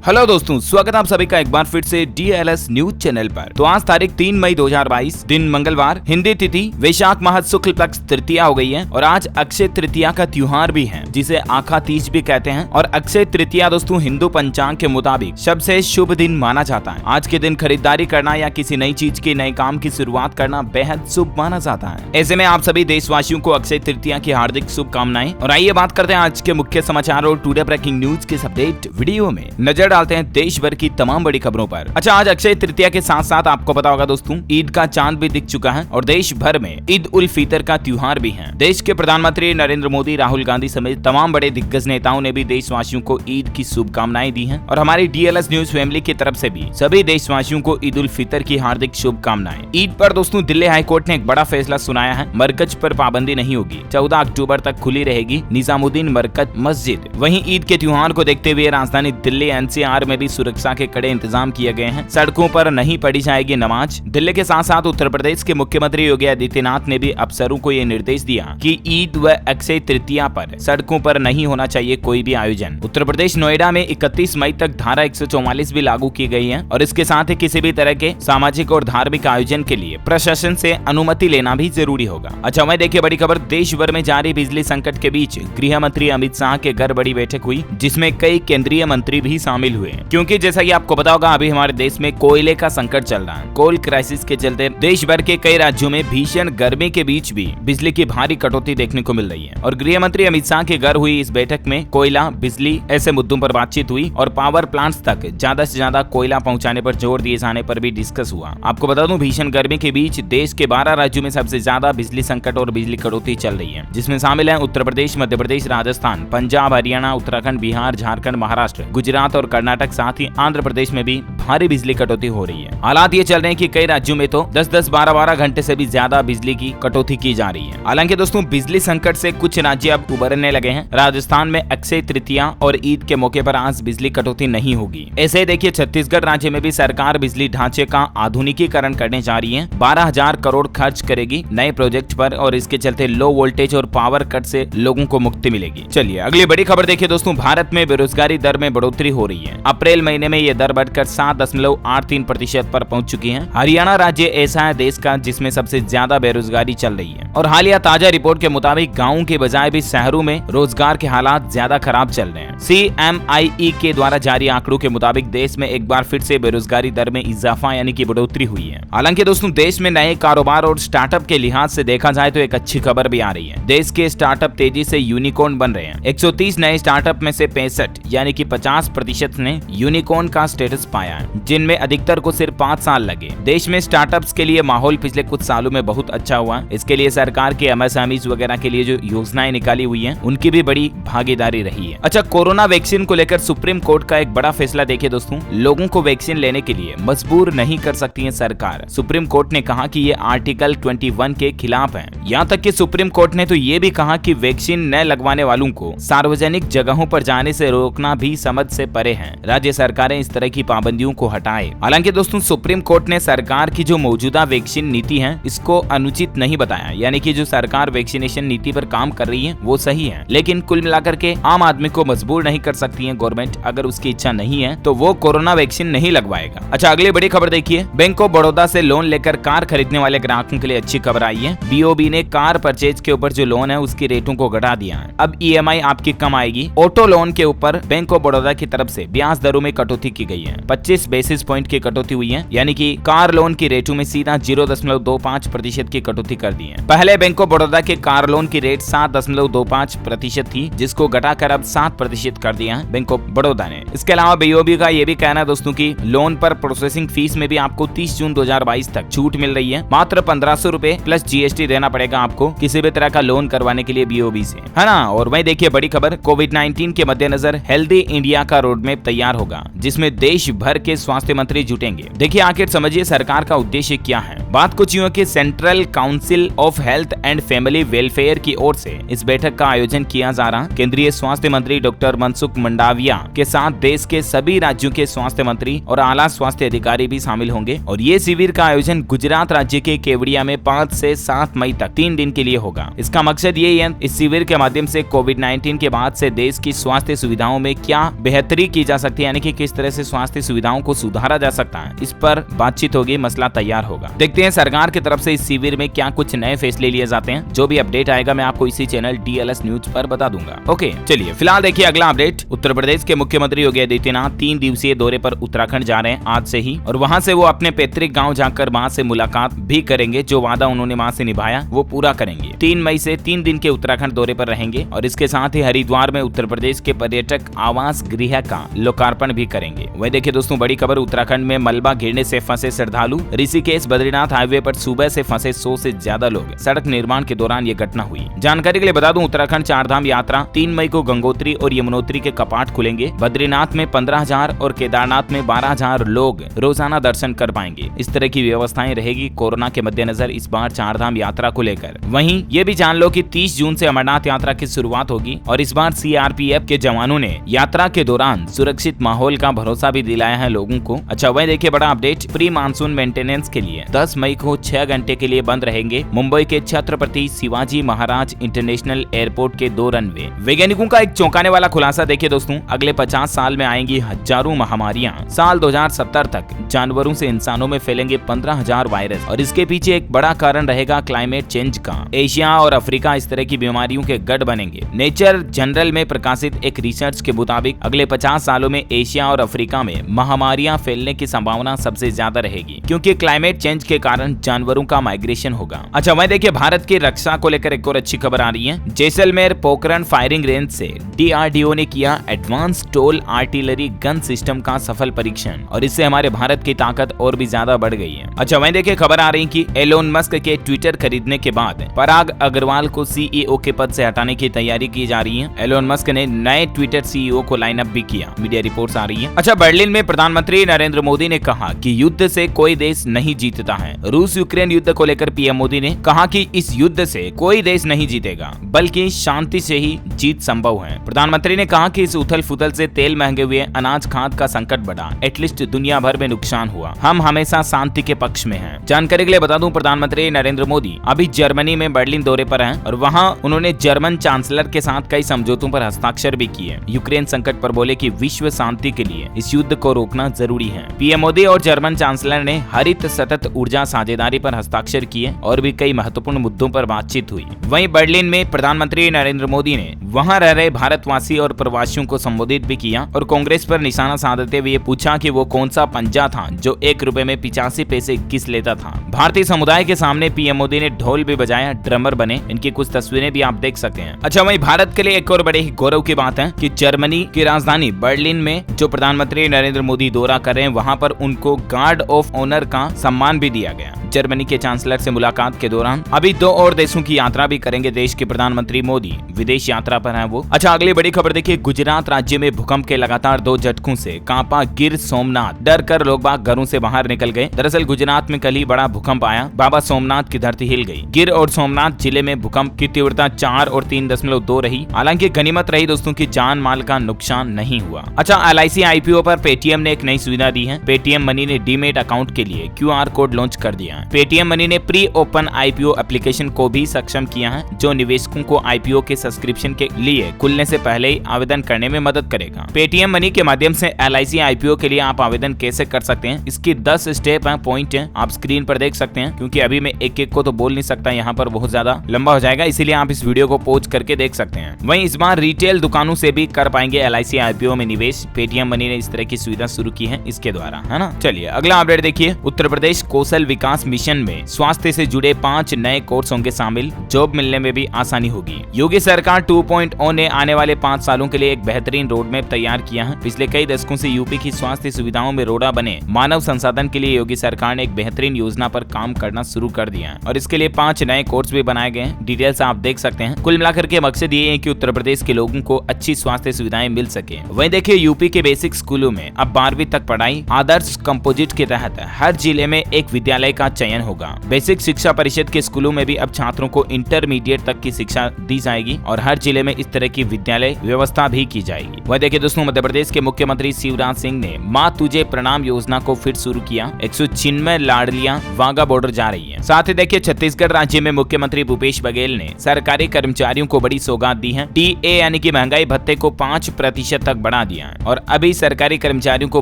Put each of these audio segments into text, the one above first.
Hello दोस्तों, स्वागत है आप सभी का एक बार फिर से DLS न्यूज चैनल पर। तो आज तारीख 3 मई 2022 दिन मंगलवार, हिंदी तिथि वैशाख माह शुक्ल पक्ष तृतीया हो गई है और आज अक्षय तृतीया का त्योहार भी है, जिसे आखा तीज भी कहते हैं। और अक्षय तृतीया दोस्तों हिंदू पंचांग के मुताबिक सबसे शुभ दिन माना जाता है। आज के दिन खरीदारी करना या किसी नई चीज के नए काम की शुरुआत करना बेहद शुभ माना जाता है। ऐसे में आप सभी देशवासियों को अक्षय तृतीया की हार्दिक शुभकामनाएं। और आइए बात करते हैं आज के मुख्य समाचार और टुडे ब्रेकिंग न्यूज के अपडेट वीडियो में नजर डालते हैं देश भर की तमाम बड़ी खबरों पर। अच्छा, आज अक्षय तृतीया के साथ साथ आपको पता होगा दोस्तों, ईद का चांद भी दिख चुका है और देश भर में ईद उल फितर का त्योहार भी है। देश के प्रधानमंत्री नरेंद्र मोदी, राहुल गांधी समेत तमाम बड़े दिग्गज नेताओं ने भी देशवासियों को ईद की शुभकामनाएं दी हैं। और हमारी DLS न्यूज फैमिली की तरफ से भी सभी देशवासियों को ईद उल फितर की हार्दिक शुभकामनाएं। ईद पर दोस्तों दिल्ली हाईकोर्ट ने एक बड़ा फैसला सुनाया है। मरकज पर पाबंदी नहीं होगी, 14 अक्टूबर तक खुली रहेगी निजामुद्दीन मरकज मस्जिद। वहीं ईद के त्योहार को देखते हुए राजधानी दिल्ली NCR में भी सुरक्षा के कड़े इंतजाम किए गए हैं। सड़कों पर नहीं पढ़ी जाएगी नमाज। दिल्ली के साथ साथ उत्तर प्रदेश के मुख्यमंत्री योगी आदित्यनाथ ने भी अफसरों को ये निर्देश दिया कि ईद व अक्षय तृतीया पर सड़कों पर नहीं होना चाहिए कोई भी आयोजन। उत्तर प्रदेश नोएडा में 31 मई तक धारा 144 भी लागू की गई है और इसके साथ ही किसी भी तरह के सामाजिक और धार्मिक आयोजन के लिए प्रशासन से अनुमति लेना भी जरूरी होगा। अच्छा, वहीं देखिए बड़ी खबर, देश भर में जारी बिजली संकट के बीच गृह मंत्री अमित शाह के घर बड़ी बैठक हुई, जिसमें कई केंद्रीय मंत्री भी शामिल हुए। क्योंकि जैसा कि आपको पता होगा, अभी हमारे देश में कोयले का संकट चल रहा है। कोल क्राइसिस के चलते देश भर के कई राज्यों में भीषण गर्मी के बीच भी बिजली की भारी कटौती देखने को मिल रही है। और गृह मंत्री अमित शाह के घर हुई इस बैठक में कोयला, बिजली ऐसे मुद्दों पर बातचीत हुई और पावर प्लांट्स तक ज्यादा से ज्यादा कोयला पहुंचाने पर जोर दिए जाने पर भी डिस्कस हुआ। आपको बता दूं, भीषण गर्मी के बीच देश के 12 राज्यों में सबसे ज्यादा बिजली संकट और बिजली कटौती चल रही है, जिसमें शामिल है उत्तर प्रदेश, मध्य प्रदेश, राजस्थान, पंजाब, हरियाणा, उत्तराखंड, बिहार, झारखंड, महाराष्ट्र, गुजरात और कर्नाटक, साथ ही आंध्र प्रदेश में भी भारी बिजली कटौती हो रही है। हालात ये चल रहे हैं कि कई राज्यों में तो 10-10, 12-12 घंटे से भी ज्यादा बिजली की कटौती की जा रही है। हालांकि दोस्तों बिजली संकट से कुछ राज्य अब उबरने लगे हैं। राजस्थान में अक्षय तृतीया और ईद के मौके पर आज बिजली कटौती नहीं होगी। ऐसे देखिए छत्तीसगढ़ राज्य में भी सरकार बिजली ढांचे का आधुनिकीकरण करने जा रही है। 12,000 करोड़ खर्च करेगी नए प्रोजेक्ट पर और इसके चलते लो वोल्टेज और पावर कट से लोगों को मुक्ति मिलेगी। चलिए अगली बड़ी खबर देखिए दोस्तों, भारत में बेरोजगारी दर में बढ़ोतरी हो रही है। अप्रैल महीने में ये दर बढ़कर 7.83% पर पहुंच चुकी है। हरियाणा राज्य ऐसा है देश का जिसमें सबसे ज्यादा बेरोजगारी चल रही है। और हालिया ताजा रिपोर्ट के मुताबिक गाँव के बजाय भी शहरों में रोजगार के हालात ज्यादा खराब चल रहे हैं। CMIE के द्वारा जारी आंकड़ों के मुताबिक देश में एक बार फिर से बेरोजगारी दर में इजाफा यानी कि बढ़ोतरी हुई है। हालांकि दोस्तों देश में नए कारोबार और स्टार्टअप के लिहाज से देखा जाए तो एक अच्छी खबर भी आ रही है। देश के स्टार्टअप तेजी से यूनिकॉर्न बन रहे हैं। 130 नए स्टार्टअप में से 65 यानी कि 50% ने यूनिकॉर्न का स्टेटस पाया है, जिनमें अधिकतर को सिर्फ 5 साल लगे। देश में स्टार्टअप्स के लिए माहौल पिछले कुछ सालों में बहुत अच्छा हुआ। इसके लिए सरकार के MSMEs वगैरह के लिए जो योजनाएं निकाली हुई हैं, उनकी भी बड़ी भागीदारी रही है। अच्छा, कोरोना वैक्सीन को लेकर सुप्रीम कोर्ट का एक बड़ा फैसला देखिए दोस्तों, लोगों को वैक्सीन लेने के लिए मजबूर नहीं कर सकती है सरकार। सुप्रीम कोर्ट ने कहा कि ये आर्टिकल 21 के खिलाफ है। यहाँ तक कि सुप्रीम कोर्ट ने तो ये भी कहा कि वैक्सीन न लगवाने वालों को सार्वजनिक जगहों पर जाने से रोकना भी समझ से परे है। राज्य सरकारें इस तरह की पाबंदियों को हटाए। हालांकि दोस्तों सुप्रीम कोर्ट ने सरकार की जो मौजूदा वैक्सीन नीति है इसको अनुचित नहीं बताया, यानी कि जो सरकार वैक्सीनेशन नीति पर काम कर रही है वो सही है। लेकिन कुल मिलाकर के आम आदमी को मजबूर नहीं कर सकती है गवर्नमेंट। अगर उसकी इच्छा नहीं है तो वो कोरोना वैक्सीन नहीं लगवाएगा। अच्छा, अगली बड़ी खबर देखिए, बैंक ऑफ बड़ौदा से लोन लेकर कार खरीदने वाले ग्राहकों के लिए अच्छी खबर आई है। BOB ने कार परचेज के ऊपर जो लोन है उसकी रेटों को घटा दिया है। अब EMI आपकी कम आएगी। ऑटो लोन के ऊपर बैंक ऑफ बड़ौदा की तरफ से ब्याज दरों में कटौती की गई है। 25 बेसिस पॉइंट की कटौती हुई है, यानी कि कार लोन की रेटों में सीधा 0.25% की कटौती कर दी है। पहले बैंक ऑफ बड़ौदा के कार लोन की रेट 7.25% थी, जिसको घटाकर अब 7% कर दिया है बैंक ऑफ बड़ौदा ने। इसके अलावा BOB का ये भी कहना है दोस्तों की लोन पर प्रोसेसिंग फीस में भी आपको 30 जून 2022 तक छूट मिल रही है। मात्र 1500 रुपए प्लस GST देना पड़ेगा आपको किसी भी तरह का लोन करवाने के लिए BOB से, है ना। और वहीं देखिए बड़ी खबर, कोविड-19 के मद्देनजर हेल्दी इंडिया का रोड मैप तैयार होगा, जिसमें देश भर के स्वास्थ्य मंत्री जुटेंगे। देखिए आखिर समझिए सरकार का उद्देश्य क्या है। बात कुछ यूं है कि central council of health and family welfare की ओर से इस बैठक का आयोजन किया जा रहा। केंद्रीय स्वास्थ्य मंत्री डॉक्टर मनसुख मंडाविया के साथ देश के सभी राज्यों के स्वास्थ्य मंत्री और आला स्वास्थ्य अधिकारी भी शामिल होंगे और ये शिविर का आयोजन गुजरात राज्य के केवड़िया में 5 से 7 मई तक 3 दिन के लिए होगा। इसका मकसद यही है, इस शिविर के माध्यम से कोविड-19 के बाद से देश की स्वास्थ्य सुविधाओं में क्या बेहतरी की जा सकती है, यानी कि किस तरह से स्वास्थ्य सुविधाओं को सुधारा जा सकता है, इस पर बातचीत होगी, मसला तैयार होगा। देखते हैं सरकार की तरफ से इस शिविर में क्या कुछ नए फैसले लिए जाते हैं। जो भी अपडेट आएगा मैं आपको इसी चैनल DLS न्यूज पर बता दूंगा। ओके चलिए फिलहाल देखिए अगला अपडेट। उत्तर प्रदेश के मुख्यमंत्री योगी आदित्यनाथ 3 दिवसीय दौरे पर उत्तराखंड जा रहे हैं आज से ही, और वहां से वो अपने पैतृक गांव जाकर मां से मुलाकात भी करेंगे। जो वादा उन्होंने मां से निभाया वो पूरा करेंगे। 3 मई से 3 दिन के उत्तराखंड दौरे पर रहेंगे और इसके साथ ही हरिद्वार में उत्तर प्रदेश के पर्यटक आवास गृह का लोकार्पण भी करेंगे। वही देखिए दोस्तों बड़ी खबर, उत्तराखंड में मलबा गिरने से फंसे श्रद्धालु। ऋषिकेश बद्रीनाथ हाईवे पर सुबह से फंसे 100 से ज्यादा लोग। सड़क निर्माण के दौरान ये घटना हुई। जानकारी के लिए बता दूं, उत्तराखंड 4 धाम यात्रा 3 मई को गंगोत्री और यमुनोत्री के कपाट खुलेंगे। बद्रीनाथ में 15,000 और केदारनाथ में 12,000 लोग रोजाना दर्शन कर पाएंगे। इस तरह की व्यवस्थाएं रहेगी कोरोना के मद्देनजर इस बार 4 धाम यात्रा को लेकर। वहीं ये भी जान लो कि 30 जून से अमरनाथ यात्रा की शुरुआत होगी और इस बार CRPF के जवानों ने यात्रा के दौरान सुरक्षित माहौल का भरोसा भी दिलाया है लोगों को। अच्छा वही देखिए बड़ा अपडेट, प्री मानसून मेंटेनेंस के लिए 10 मई को 6 घंटे के लिए बंद रहेंगे मुंबई के छत्रपति शिवाजी महाराज इंटरनेशनल एयरपोर्ट के 2 रनवे। वैज्ञानिकों का एक चौंकाने वाला खुलासा देखिए दोस्तों, अगले 50 साल में आएंगी हजारों महामारियां। साल 2070 तक जानवरों से इंसानों में फैलेंगे 15,000 वायरस और इसके पीछे एक बड़ा कारण रहेगा क्लाइमेट चेंज का। एशिया और अफ्रीका इस तरह की बीमारियों के गढ़ बनेंगे। नेचर जनरल में प्रकाशित एक रिसर्च के मुताबिक अगले 50 सालों में एशिया और अफ्रीका में महामारियां फैलने की संभावना सबसे ज्यादा रहेगी, क्योंकि क्लाइमेट चेंज के कारण जानवरों का माइग्रेशन होगा। अच्छा वही देखिए भारत की रक्षा को लेकर एक और अच्छी खबर आ रही है। जैसलमेर पोखरण फायरिंग रेंज से DRDO ने किया advance toll artillery gun system का सफल परीक्षण और इससे हमारे भारत की ताकत और भी ज्यादा बढ़ गई है। अच्छा वही देखिए खबर आ रही है कि एलोन मस्क के ट्विटर खरीदने के बाद पराग अग्रवाल को CEO के पद से हटाने की तैयारी की जा रही है। एलोन मस्क ने नए ट्विटर CEO को लाइन अप भी किया, मीडिया रिपोर्ट्स आ रही है। अच्छा बर्लिन में प्रधानमंत्री नरेंद्र मोदी ने कहा कि युद्ध से कोई देश नहीं जीतता है। रूस यूक्रेन युद्ध को लेकर PM मोदी ने कहा कि इस युद्ध से कोई देश नहीं जीतेगा, बल्कि शांति से ही जीत संभव है। प्रधानमंत्री ने कहा कि इस उथल फुथल से तेल महंगे हुए, अनाज खाद का संकट बढ़ा, एटलीस्ट दुनिया भर में नुकसान हुआ। हम हमेशा शांति के पक्ष में हैं। जानकारी के लिए बता दूं, प्रधानमंत्री नरेंद्र मोदी अभी जर्मनी में बर्लिन दौरे पर हैं और वहां उन्होंने जर्मन चांसलर के साथ कई समझौतों पर हस्ताक्षर भी किए। यूक्रेन संकट पर बोले कि विश्व शांति के लिए इस युद्ध को रोकना जरूरी है। PM मोदी और जर्मन चांसलर ने हरित सतत ऊर्जा साझेदारी पर हस्ताक्षर किए और भी कई महत्वपूर्ण मुद्दों पर बातचीत हुई। वहीं बर्लिन में प्रधानमंत्री नरेंद्र मोदी ने वहां रह रहे भारतवासी और प्रवासियों को संबोधित भी किया और कांग्रेस पर निशाना साधते हुए पूछा कि वो कौन सा पंजा था जो 1 रुपए में 85 पैसे घिस लेता था। भारतीय समुदाय के सामने PM मोदी ने ढोल भी बजाया, ड्रमर बने। इनकी कुछ तस्वीरें भी आप देख सकते हैं। अच्छा वहीं भारत के लिए एक और बड़े ही गौरव की बात है कि जर्मनी की राजधानी बर्लिन में जो प्रधानमंत्री नरेंद्र मोदी दौरा कर रहे हैं वहां पर उनको गार्ड ऑफ ऑनर का सम्मान भी दिया गया। जर्मनी के चांसलर से मुलाकात के दौरान अभी 2 और देशों की यात्रा भी करेंगे देश के प्रधानमंत्री मोदी, विदेश यात्रा पर हैं वो। अच्छा अगली बड़ी खबर देखिए, गुजरात राज्य में भूकंप के लगातार 2 झटकों से कांपा गिर सोमनाथ। डर कर लोग बाग घरों से बाहर निकल गए। दरअसल गुजरात में कल ही बड़ा भूकंप आया, बाबा सोमनाथ की धरती हिल गई। गिर और सोमनाथ जिले में भूकंप की तीव्रता 4 और 3.2 रही। हालांकि गनीमत रही दोस्तों की जान माल का नुकसान नहीं हुआ। अच्छा LIC IPO पर पेटीएम ने एक नई सुविधा दी है। पेटीएम मनी ने डीमेट अकाउंट के लिए QR कोड लॉन्च कर दिया है। पेटीएम मनी ने प्री ओपन IPO एप्लीकेशन को भी सक्षम किया है, जो निवेशकों को IPO के सब्सक्रिप्शन के लिए खुलने से पहले ही आवेदन करने में मदद करेगा। पेटीएम मनी के माध्यम से LIC IPO के लिए आप आवेदन कैसे कर सकते हैं, इसकी 10 स्टेप है, पॉइंट है, आप स्क्रीन पर देख सकते हैं। क्योंकि अभी मैं एक एक को तो बोल नहीं सकता, यहाँ पर बहुत ज्यादा लंबा हो जाएगा, इसीलिए आप इस वीडियो को पॉज करके देख सकते हैं। वहीं इस बार रिटेल दुकानों से भी कर पाएंगे LIC IPO में निवेश। पेटीएम मनी ने इस तरह की सुविधा शुरू की है इसके द्वारा, है ना। चलिए अगला अपडेट देखिए, उत्तर प्रदेश कौशल विकास मिशन में स्वास्थ्य से जुड़े 5 नए कोर्स होंगे शामिल। जॉब मिलने में भी आसानी होगी। योगी सरकार 2.0 ने आने वाले 5 सालों के लिए एक बेहतरीन रोड मैप तैयार किया है। पिछले कई दशकों से यूपी की स्वास्थ्य सुविधाओं में रोड़ा बने मानव संसाधन के लिए योगी सरकार ने एक बेहतरीन योजना पर काम करना शुरू कर दिया है और इसके लिए 5 नए कोर्स भी बनाए गए हैं। डिटेल्स आप देख सकते हैं। कुल मिलाकर के मकसद ये है कि उत्तर प्रदेश के लोगों को अच्छी स्वास्थ्य सुविधाएं मिल सके। वहीं देखिए यूपी के बेसिक स्कूलों में अब 12वीं तक पढ़ाई आदर्श कंपोजिट के तहत हर जिले में एक विद्यालय का चयन होगा। बेसिक शिक्षा परिषद के स्कूलों में भी अब छात्रों को इंटरमीडिएट तक की शिक्षा दी जाएगी और हर जिले में इस तरह की विद्यालय व्यवस्था भी की जाएगी। वह देखिए दोस्तों, मध्य प्रदेश के मुख्यमंत्री शिवराज सिंह ने माँ तुझे प्रणाम योजना को फिर शुरू किया। 196 लाडलियां वाघा बॉर्डर जा रही है। साथ ही देखिए छत्तीसगढ़ राज्य में मुख्यमंत्री भूपेश बघेल ने सरकारी कर्मचारियों को बड़ी सौगात दी है। DA यानी कि महंगाई भत्ते को 5% तक बढ़ा दिया है और अभी सरकारी कर्मचारियों को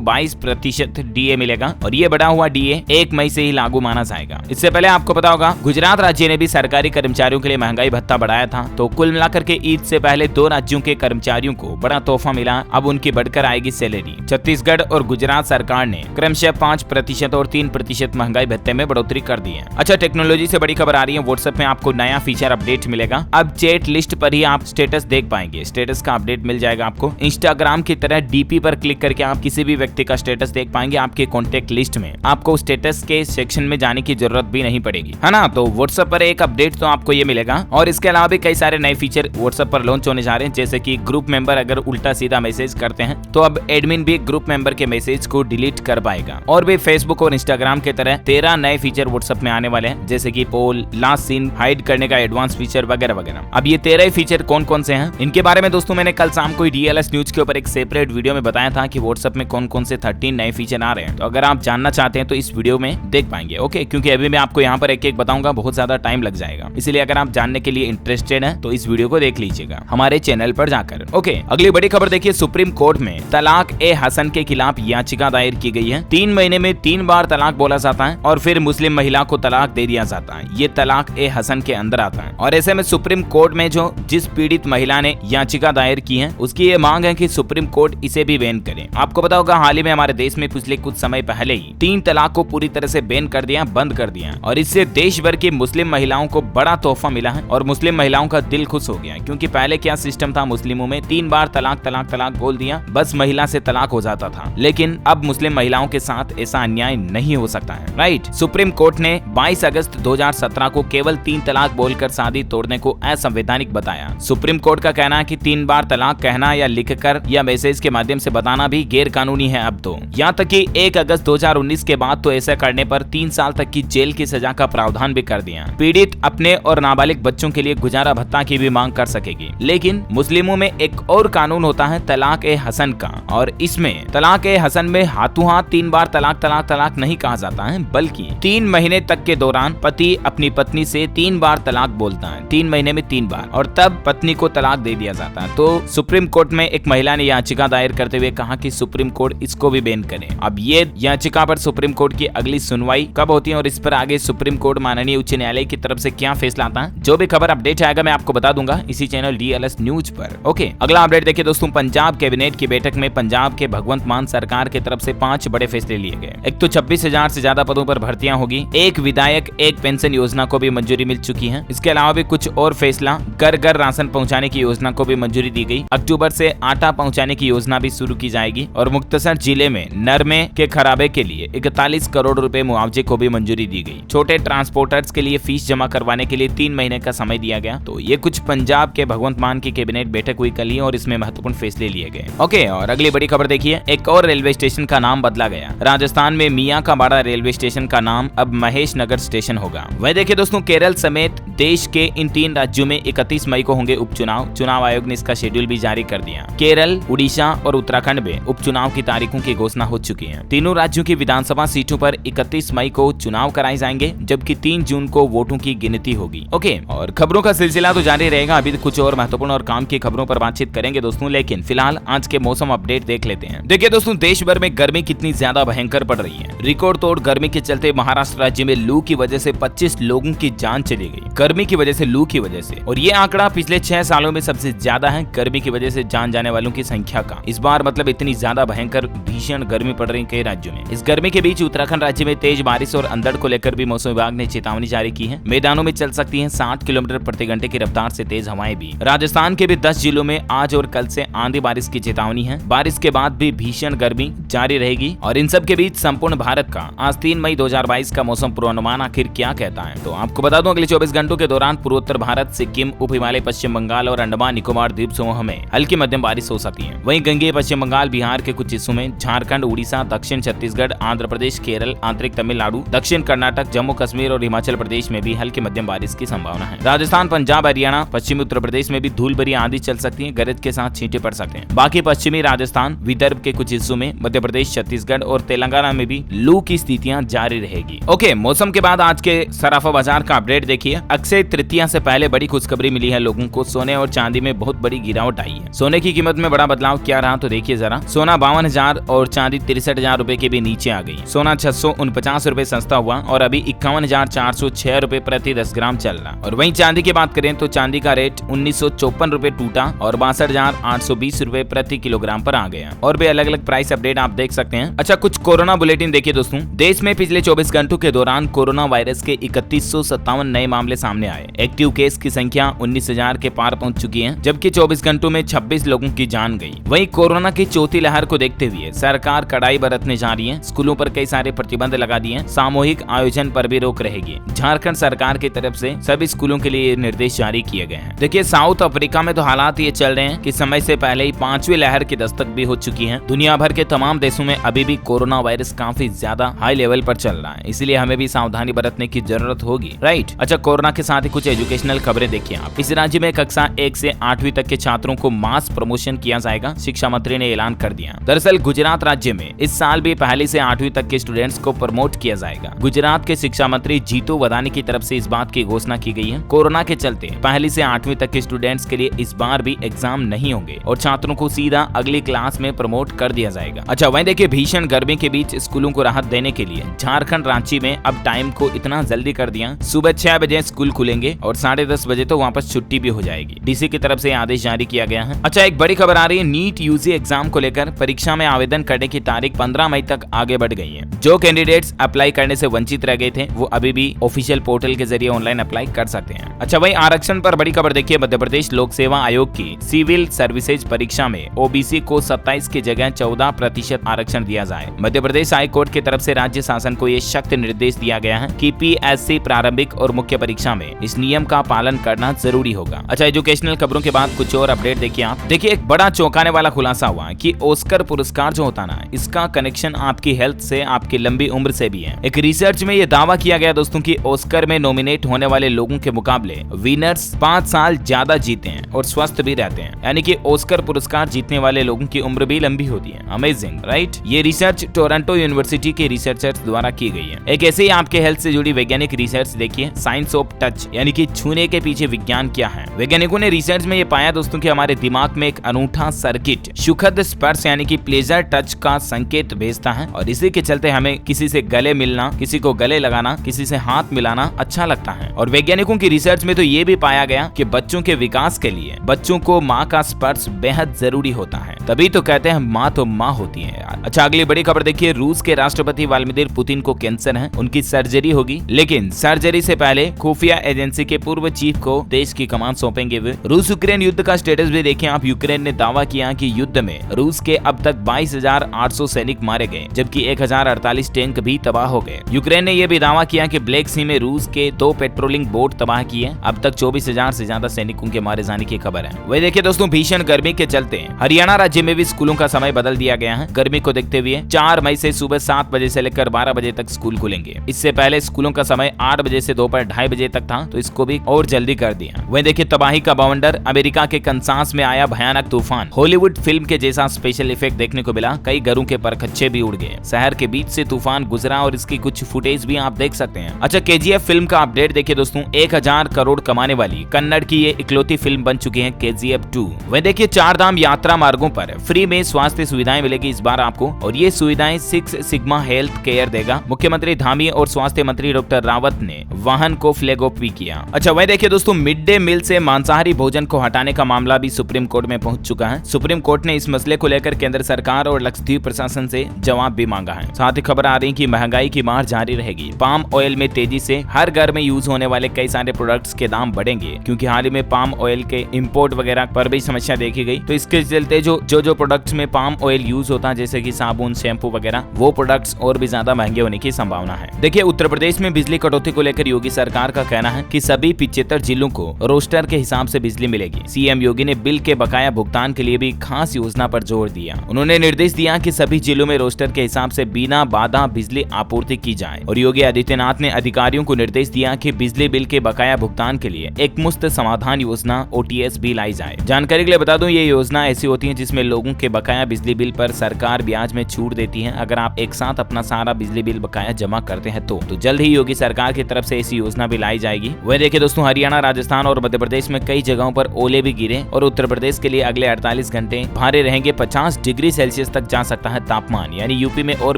22% DA मिलेगा और ये बढ़ा हुआ DA 1 मई से ही लागू माना जाएगा। इससे पहले आपको पता होगा गुजरात राज्य ने भी सरकारी कर्मचारियों के लिए महंगाई भत्ता बढ़ाया था। तो कुल मिलाकर के ईद से पहले 2 राज्यों के कर्मचारियों को बड़ा तोहफा मिला। अब उनकी बढ़कर आएगी सैलरी। छत्तीसगढ़ और गुजरात सरकार ने क्रमशः 5% और 3% महंगाई भत्ते में बढ़ोतरी कर दी है। अच्छा, टेक्नोलॉजी से बड़ी खबर आ रही है। व्हाट्सएप में आपको नया फीचर अपडेट मिलेगा। अब चैट लिस्ट पर ही आप स्टेटस देख पाएंगे। स्टेटस का अपडेट मिल जाएगा आपको। इंस्टाग्राम की तरह DP पर क्लिक करके आप किसी भी व्यक्ति का स्टेटस देख पाएंगे। आपके कॉन्टेक्ट लिस्ट में आपको स्टेटस के सेक्शन में जाने की जरूरत भी नहीं पड़ेगी, है ना। तो व्हाट्सएप पर एक अपडेट तो आपको ये मिलेगा और इसके अलावा भी कई सारे नए फीचर व्हाट्सएप पर लॉन्च होने जा रहे हैं। जैसे कि ग्रुप मेंबर अगर उल्टा सीधा मैसेज करते हैं तो अब एडमिन भी ग्रुप मेंबर के मैसेज को डिलीट कर पाएगा। और भी फेसबुक और इंस्टाग्राम की तरह 13 नए फीचर व्हाट्सएप में आने वाले हैं, जैसे कि पोल, लास्ट सीन, हाइड करने का एडवांस फीचर वगैरह वगैरह। अब ये 13 फीचर कौन कौन से हैं, इनके बारे में दोस्तों मैंने कल शाम को DLS न्यूज के ऊपर एक सेपरेट वीडियो में बताया था कि व्हाट्सएप में कौन कौन से 13 नए फीचर आ रहे हैं। तो अगर आप जानना चाहते हैं तो इस वीडियो में देख पाएंगे। ओके, क्योंकि अभी मैं आपको यहाँ पर एक एक बताऊंगा, बहुत ज्यादा टाइम लग जाएगा। इसलिए अगर आप जानने के लिए इंटरेस्टेड हैं तो इस वीडियो को देख लीजिएगा हमारे चैनल पर जाकर। ओके, अगली बड़ी खबर देखिए, सुप्रीम कोर्ट में तलाक-ए-हसन के खिलाफ याचिका दायर की गई है। 3 महीने में 3 बार तलाक बोला जाता है और फिर मुस्लिम महिला को तलाक दे दिया जाता है। ये तलाक-ए-हसन के अंदर आता है और ऐसे में सुप्रीम कोर्ट में जिस पीड़ित महिला ने याचिका दायर की है उसकी ये मांग है कि सुप्रीम कोर्ट इसे भी बैन करे। आपको पता होगा हाल ही में हमारे देश में पिछले कुछ समय पहले ही 3 तलाक को पूरी तरह से बैन कर दिया, बंद कर दिया और इससे देश भर की मुस्लिम महिलाओं को बड़ा तोहफा मिला है और मुस्लिम महिलाओं का दिल खुश हो गया। क्योंकि पहले क्या सिस्टम था मुस्लिमों में, 3 बार तलाक तलाक तलाक बोल दिया, बस महिला से तलाक हो जाता था। लेकिन अब मुस्लिम महिलाओं के साथ ऐसा अन्याय नहीं हो सकता है, राइट। सुप्रीम कोर्ट ने 22 अगस्त 2017 को केवल 3 तलाक बोलकर शादी तोड़ने को असंवैधानिक बताया। सुप्रीम कोर्ट का कहना है कि 3 बार तलाक कहना या लिखकर या मैसेज के माध्यम से बताना भी गैर कानूनी है अब तो। यहाँ तक कि 1 अगस्त 2019 के बाद तो ऐसा करने पर 3 साल तक की जेल की सजा का प्रावधान भी कर दिया। पीड़ित अपने और नाबालिग बच्चों के लिए गुजारा भत्ता की भी मांग कर सकेगी। लेकिन मुस्लिमों में एक और कानून होता है तलाक-ए-हसन का और इसमें तलाक-ए-हसन में हाथों हाथ 3 बार तलाक तलाक तलाक नहीं कहा जाता है, बल्कि 3 महीने तक के दौरान पति अपनी पत्नी से 3 बार तलाक बोलता है, 3 महीने में 3 बार, और तब पत्नी को तलाक दे दिया जाता है। तो सुप्रीम कोर्ट में एक महिला ने याचिका दायर करते हुए कहा कि सुप्रीम कोर्ट इसको भी बैन करे। अब ये याचिका पर सुप्रीम कोर्ट की अगली सुनवाई कब होती है और इस पर आगे सुप्रीम कोर्ट माननीय उच्च न्यायालय की तरफ से क्या फैसला आता है, जो भी खबर अपडेट आएगा मैं आपको बता दूंगा इसी चैनल DLS न्यूज पर। ओके, अगला अपडेट देखिए दोस्तों, पंजाब कैबिनेट की बैठक में पंजाब के भगवंत मान सरकार की तरफ से 5 बड़े फैसले लिए गए। एक तो 26,000 से ज्यादा पदों पर भर्तियां होगी, एक विधायक एक पेंशन योजना को भी मंजूरी मिल चुकी है। इसके अलावा भी कुछ और फैसला, घर घर राशन पहुंचाने की योजना को भी मंजूरी दी गई। अक्टूबर से आटा पहुंचाने की योजना भी शुरू की जाएगी और मुक्तसर जिले में नरमे के खराबे के लिए 41 करोड़ रुपए मुआवजे को भी मंजूरी दी गई। छोटे ट्रांसपोर्टर्स के लिए फीस जमा करवाने के लिए 3 महीने का समय दिया गया। तो ये कुछ पंजाब के भगवंत मान की कैबिनेट बैठक हुई कल ही और इसमें महत्वपूर्ण फैसले लिए गए। ओके, और अगली बड़ी खबर देखिए, एक और रेलवे स्टेशन का नाम बदला गया। राजस्थान में मियां का बाड़ा रेलवे स्टेशन का नाम अब महेश नगर स्टेशन होगा। वह देखिए दोस्तों, केरल समेत देश के इन 3 राज्यों में 31 मई को होंगे उपचुनाव। चुनाव आयोग ने इसका शेड्यूल भी जारी कर दिया। केरल, उड़ीसा और उत्तराखंड में उपचुनाव की तारीखों की घोषणा हो चुकी है। तीनों राज्यों की विधानसभा सीटों पर 31 मई को चुनाव कराए जाएंगे, जबकि 3 जून को वोटों की गिनती होगी। ओके, और खबरों का सिलसिला तो जारी रहेगा। अभी कुछ और महत्वपूर्ण और काम की खबरों पर बातचीत करेंगे दोस्तों, लेकिन फिलहाल आज के मौसम अपडेट देख लेते हैं। देखिए दोस्तों, देश भर में गर्मी कितनी ज्यादा भयंकर पड़ रही है। रिकॉर्ड तोड़ गर्मी के चलते महाराष्ट्र राज्य में लू की वजह से 25 लोगों की जान चली गई, गर्मी की वजह से, लू की वजह से। और ये आंकड़ा पिछले 6 सालों में सबसे ज्यादा है गर्मी की वजह से जान जाने वालों की संख्या का। इस बार मतलब इतनी ज्यादा भयंकर भीषण गर्मी पड़ रही कई राज्यों में। इस गर्मी के बीच उत्तराखंड राज्य में तेज बारिश और अंधड़ को लेकर भी मौसम विभाग ने चेतावनी जारी की है। मैदानों में चल सकती हैं 60 किलोमीटर प्रति घंटे की रफ्तार से तेज हवाएं भी। राजस्थान के भी 10 जिलों में आज और कल से आंधी बारिश की चेतावनी है। बारिश के बाद भी भीषण गर्मी जारी रहेगी और इन सब के बीच संपूर्ण भारत का आज 3 मई 2022 का मौसम पूर्वानुमान आखिर क्या कहता है। तो आपको बता दूं, अगले 24 घंटों के दौरान पूर्वोत्तर भारत, सिक्किम, उप हिमालय, पश्चिम बंगाल और अंडमान निकोबार द्वीप समूह में हल्की मध्यम बारिश हो सकती है। वहीं गंगेय पश्चिम बंगाल, बिहार के कुछ हिस्सों में, झारखंड, उड़ीसा, दक्षिण छत्तीसगढ़, आंध्र प्रदेश, केरल, आंतरिक तमिलनाडु, दक्षिण कर्नाटक, जम्मू कश्मीर और हिमाचल प्रदेश में भी हल्की मध्यम बारिश की संभावना है। राजस्थान, पंजाब, हरियाणा, पश्चिमी उत्तर प्रदेश में भी धूल भरी आंधी चल सकती है, गरज के साथ छींटे पड़ सकते हैं। बाकी पश्चिमी राजस्थान, विदर्भ के कुछ हिस्सों में, मध्य प्रदेश, छत्तीसगढ़ और तेलंगाना में भी लू की स्थितियां जारी रहेगी। ओके, मौसम के बाद आज के सराफा बाजार का अपडेट देखिए। अक्षय तृतीया से पहले बड़ी खुशखबरी मिली है लोगों को। सोने और चांदी में बहुत बड़ी गिरावट आई है। सोने की कीमत में बड़ा बदलाव क्या रहा तो देखिए जरा। सोना 52,000 और चांदी 63,000 रुपए के भी नीचे आ गई। सोना 649 रुपए सस्ता हुआ और अभी 51,406 रुपए प्रति 10 ग्राम चल रहा। और वहीं चांदी की बात करें तो चांदी का रेट 1954 रुपए टूटा और 62,820 रुपए प्रति किलोग्राम पर आ गया। और भी अलग अलग प्राइस अपडेट आप देख सकते हैं। अच्छा, कुछ कोरोना बुलेटिन देखिए दोस्तों। देश में पिछले 24 घंटों के दौरान कोरोना वायरस के 3157 नए मामले सामने आए। एक्टिव केस की संख्या 19,000 के पार पहुंच चुकी है, जबकि 24 घंटों में 26 लोगों की जान गई। वहीं कोरोना की चौथी लहर को देखते हुए सरकार कड़ाई बरतने जा रही है। स्कूलों पर कई सारे प्रतिबंध लगा दिए। सामूहिक आयोजन पर भी रोक रहेगी। झारखंड सरकार की तरफ से सभी स्कूलों के लिए निर्देश जारी किए गए हैं। देखिए, साउथ अफ्रीका में तो हालात ये चल रहे हैं कि समय से पहले ही 5वीं लहर की दस्तक भी हो चुकी है। दुनिया भर के तमाम देशों में अभी भी कोरोना वायरस काफी ज्यादा हाई लेवल पर चल रहा है, इसलिए हमें भी सावधानी बरतने की जरूरत होगी, राइट। अच्छा, कोरोना के साथ ही कुछ एजुकेशनल खबरें देखिए आप। इस राज्य में कक्षा 1 से 8वीं तक के छात्रों को मास प्रमोशन किया जाएगा, शिक्षा मंत्री ने ऐलान कर दिया। दरअसल गुजरात राज्य में इस साल भी पहली से 8वीं तक के स्टूडेंट्स को प्रमोट किया जाएगा। गुजरात के शिक्षा मंत्री जीतू वदानी की तरफ से इस बात की घोषणा की गई है। कोरोना के चलते पहली से 8वीं तक के स्टूडेंट्स के लिए इस बार भी एग्जाम नहीं होंगे और छात्रों को सीधा अगली क्लास में प्रमोट कर दिया जाएगा। अच्छा, वहीं देखिए, भीषण गर्मी के बीच स्कूलों को राहत देने के लिए झारखंड रांची में अब टाइम को इतना जल्दी कर दिया, सुबह 6 बजे स्कूल खुलेंगे और 10:30 बजे तो वापस छुट्टी भी हो जाएगी। डीसी की तरफ से आदेश जारी किया गया है। अच्छा, एक बड़ी खबर आ रही है नीट यूजी एग्जाम को लेकर। परीक्षा में आवेदन करने की तारीख 15 मई तक आगे बढ़ गई है। जो कैंडिडेट्स अप्लाई करने से वंचित रह गए थे वो अभी भी ऑफिशियल पोर्टल के जरिए ऑनलाइन अप्लाई कर सकते हैं। अच्छा, वहीं आरक्षण पर बड़ी खबर देखिए। मध्य प्रदेश लोक सेवा आयोग की सिविल सर्विसेज परीक्षा में ओबीसी को 27 की जगह 14% आरक्षण दिया जाए। मध्य प्रदेश हाई कोर्ट की तरफ से राज्य शासन को ये सख्त निर्देश दिया गया है कि पीएससी प्रारंभिक और मुख्य परीक्षा में इस नियम का पालन करना जरूरी होगा। अच्छा, एजुकेशनल खबरों के बाद कुछ और अपडेट देखिए आप। देखिए, एक बड़ा चौंकाने वाला खुलासा हुआ कि ऑस्कर पुरस्कार जो होता ना, इसका कनेक्शन आपकी हेल्थ से, आपकी लंबी उम्र से भी है। एक रिसर्च में ये दावा किया गया दोस्तों कि ऑस्कर में नॉमिनेट होने वाले लोगों के मुकाबले विनर्स 5 साल ज्यादा जीते हैं और स्वस्थ भी रहते हैं। यानी कि ऑस्कर पुरस्कार जीतने वाले लोगों की उम्र भी लंबी होती है। Amazing, right. ये रिसर्च टोरंटो यूनिवर्सिटी के रिसर्चर्स द्वारा की गई है। एक ऐसे ही आपके हेल्थ से जुड़ी वैज्ञानिक रिसर्च देखिए, साइंस ऑफ टच, यानी कि छूने के पीछे विज्ञान क्या है। वैज्ञानिकों ने रिसर्च में ये पाया दोस्तों कि हमारे दिमाग में एक अनूठा सर्किट सुखद स्पर्श यानी कि प्लेजर टच का संकेत भेजता है और इसी के चलते हमें किसी से गले मिलना, किसी को गले लगाना, किसी से हाथ मिलाना अच्छा लगता है। और वैज्ञानिकों की रिसर्च में तो ये भी पाया गया कि बच्चों के विकास के लिए बच्चों को माँ का स्पर्श बेहद जरूरी होता है। तभी तो कहते हैं माँ तो माँ होती है यार। अच्छा, अगली बड़ी खबर देखिए। रूस के राष्ट्रपति व्लादिमीर पुतिन को कैंसर है, उनकी सर्जरी होगी, लेकिन सर्जरी से पहले खुफिया एजेंसी के पूर्व चीफ को देश की कमान सौंपेंगे वे। रूस यूक्रेन युद्ध का स्टेटस भी देखें आप। यूक्रेन ने दावा किया कि युद्ध में रूस के अब तक 22,800 सैनिक मारे गए, जबकि 1,048 टैंक भी तबाह हो गए। यूक्रेन ने यह भी दावा किया कि ब्लैक सी में रूस के 2 पेट्रोलिंग बोट तबाह किए। अब तक 24,000 से ज्यादा सैनिकों के मारे जाने की खबर है। वही देखिए दोस्तों, भीषण गर्मी के चलते हरियाणा राज्य में भी स्कूलों का समय बदल दिया गया है। गर्मी को देखते हुए 4 मई से सुबह 7 बजे से लेकर 12 बजे तक स्कूल खुलेंगे। इससे पहले स्कूलों का समय 8 बजे से दोपहर 2:30 बजे तक था, तो इसको भी और जल्दी कर दिया। वही देखिए, तबाही का बवंडर, अमेरिका के कंसास में आया भयानक तूफान। हॉलीवुड फिल्म के जैसा स्पेशल इफेक्ट देखने को मिला। कई घरों के परखच्चे भी उड़ गए। शहर के बीच से तूफान गुजरा और इसकी कुछ फुटेज भी आप देख सकते हैं। अच्छा, केजीएफ फिल्म का अपडेट देखिए दोस्तों। 1000 करोड़ कमाने वाली कन्नड़ की ये इकलौती फिल्म बन चुकी है केजीएफ 2। वही देखिए, 4 धाम यात्रा मार्गों पर फ्री में स्वास्थ्य सुविधाएं मिलेगी इस बार आपको, और ये सुविधाएं 6 सिग्मा हेल्थ केयर देगा। मुख्यमंत्री धामी और स्वास्थ्य मंत्री डॉक्टर रावत ने वाहन को फ्लैग ऑफ भी किया। अच्छा, वही देखिए दोस्तों, मिड डे मील से मांसाहारी भोजन को हटाने का मामला भी सुप्रीम कोर्ट में पहुंच चुका है। सुप्रीम कोर्ट ने इस मसले को लेकर केंद्र सरकार और लक्षद्वीप प्रशासन से जवाब भी मांगा है। साथ ही खबर आ रही कि महंगाई की मार जारी रहेगी। पाम ऑयल में तेजी से हर घर में यूज होने वाले कई सारे प्रोडक्ट्स के दाम बढ़ेंगे, क्योंकि हाल ही में पाम ऑयल के इंपोर्ट वगैरह पर भी समस्या देखी गई। तो इसके चलते जो प्रोडक्ट्स में पाम ऑयल यूज होता है, जैसे कि साबुन, शैम्पू वगैरह, वो प्रोडक्ट्स और भी ज्यादा महंगे होने की संभावना है। देखिए, उत्तर प्रदेश में बिजली कटौती को लेकर योगी सरकार का कहना है कि सभी 75 जिलों को रोस्टर के हिसाब से बिजली मिलेगी। सीएम योगी ने बिल के बकाया भुगतान के लिए भी खास योजना पर जोर दिया। उन्होंने निर्देश दिया कि सभी जिलों में रोस्टर के हिसाब से बिना बाधा बिजली आपूर्ति की जाए। और योगी आदित्यनाथ ने अधिकारियों को निर्देश दिया कि बिजली बिल के बकाया भुगतान के लिए एक मुफ्त समाधान योजना OTS भी लाई जाए। जानकारी के लिए बता दूं, ये योजना ऐसी होती है जिसमें लोगों के बकाया बिजली बिल पर सरकार ब्याज में छूट देती है अगर आप एक साथ अपना सारा बिजली बिल बकाया जमा करते हैं तो जल्द ही योगी सरकार की तरफ से ऐसी योजना भी लाई जाएगी। वह देखिए दोस्तों, हरियाणा, राजस्थान और मध्य प्रदेश में कई जगहों पर ओले भी गिरे और उत्तर प्रदेश के लिए अगले 48 घंटे भारे रहेंगे। 50 डिग्री सेल्सियस तक जा सकता है तापमान, यानी यूपी में और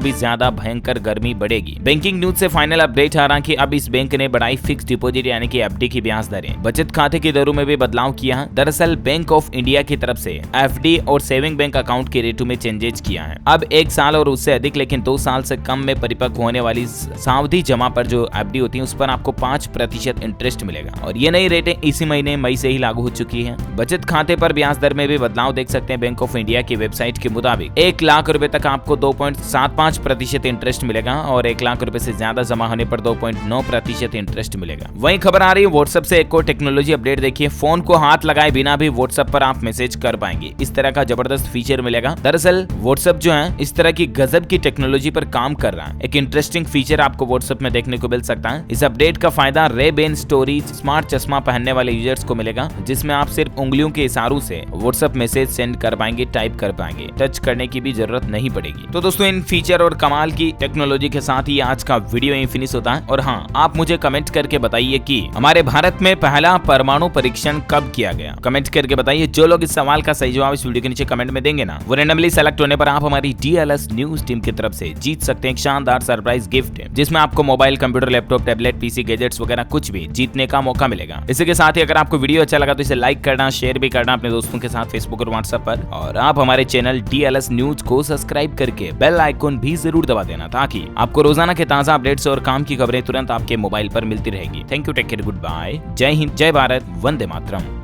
भी ज्यादा भयंकर गर्मी बढ़ेगी। बैंकिंग न्यूज से फाइनल अपडेट आ रहा कि अब इस बैंक ने बढ़ाई फिक्स डिपॉजिट यानी कि FD की ब्याज दरें। बचत खाते की दरों में भी बदलाव किया है। दरअसल बैंक ऑफ इंडिया की तरफ से FD और सेविंग बैंक अकाउंट के रेटों में चेंजेस किया है। अब 1 साल और उससे अधिक लेकिन 2 साल से कम में परिपक्व होने वाली सावधि जमा पर जो FD होती है उस पर आपको 5% इंटरेस्ट मिलेगा और ये नई रेटें इसी महीने मई से ही लागू हो चुकी है। बचत खाते पर ब्याज दर में भी बदलाव देख सकते हैं। बैंक ऑफ इंडिया की वेबसाइट के मुताबिक 1 लाख रुपए तक आपको 2.75% इंटरेस्ट मिलेगा और 1 लाख रुपए से ज्यादा जमा होने पर 2.9% इंटरेस्ट मिलेगा। वहीं खबर आ रही है व्हाट्सएप से एक और टेक्नोलॉजी अपडेट। देखिए, फोन को हाथ लगाए बिना भी व्हाट्सएप पर आप मैसेज कर पाएंगे। इस तरह का जबरदस्त फीचर मिलेगा। दरअसल व्हाट्सएप जो है इस तरह की गजब की टेक्नोलॉजी पर काम कर रहा है। एक इंटरेस्टिंग फीचर आपको व्हाट्सएप में देखने को मिल सकता है। इस अपडेट का फायदा रे-बैन स्टोरीज स्मार्ट चश्मा पहनने वाले यूजर्स को मिलेगा, जिसमें आप सिर्फ उंगलियों के इशारों से व्हाट्सएप मैसेज सेंड कर पाएंगे, टाइप कर पाएंगे, टच करने की भी जरूरत नहीं पड़ेगी। तो दोस्तों, इन फीचर और कमाल की टेक्नोलॉजी के साथ ही आज का वीडियो यहीं फिनिश होता है। और हाँ, आप मुझे कमेंट करके बताइए कि हमारे भारत में पहला परमाणु परीक्षण कब किया गया। कमेंट करके बताइए। जो लोग इस सवाल का सही जवाब इस वीडियो के नीचे कमेंट में देंगे ना, वो रैंडमली सेलेक्ट होने पर आप हमारी DLS न्यूज टीम की तरफ से जीत सकते हैं एक शानदार सरप्राइज गिफ्ट, जिसमें आपको mobile, computer, laptop, tablet, PC, gadgets वगैरह कुछ भी जीतने का मौका मिलेगा। इसी के साथ ही अगर आपको वीडियो अच्छा लगा तो इसे लाइक करना, शेयर भी करना अपने दोस्तों के साथ फेसबुक और व्हाट्सएप पर, और आप हमारे चैनल DLS न्यूज को सब्सक्राइब करके बेल आइकन भी जरूर दबा देना, ताकि आपको रोजाना के ताजा अपडेट्स और काम की खबरें तुरंत आपके मोबाइल पर मिलती रहेगी। Thank you, take care, good bye, जय हिंद, जय भारत, वंदे मातरम।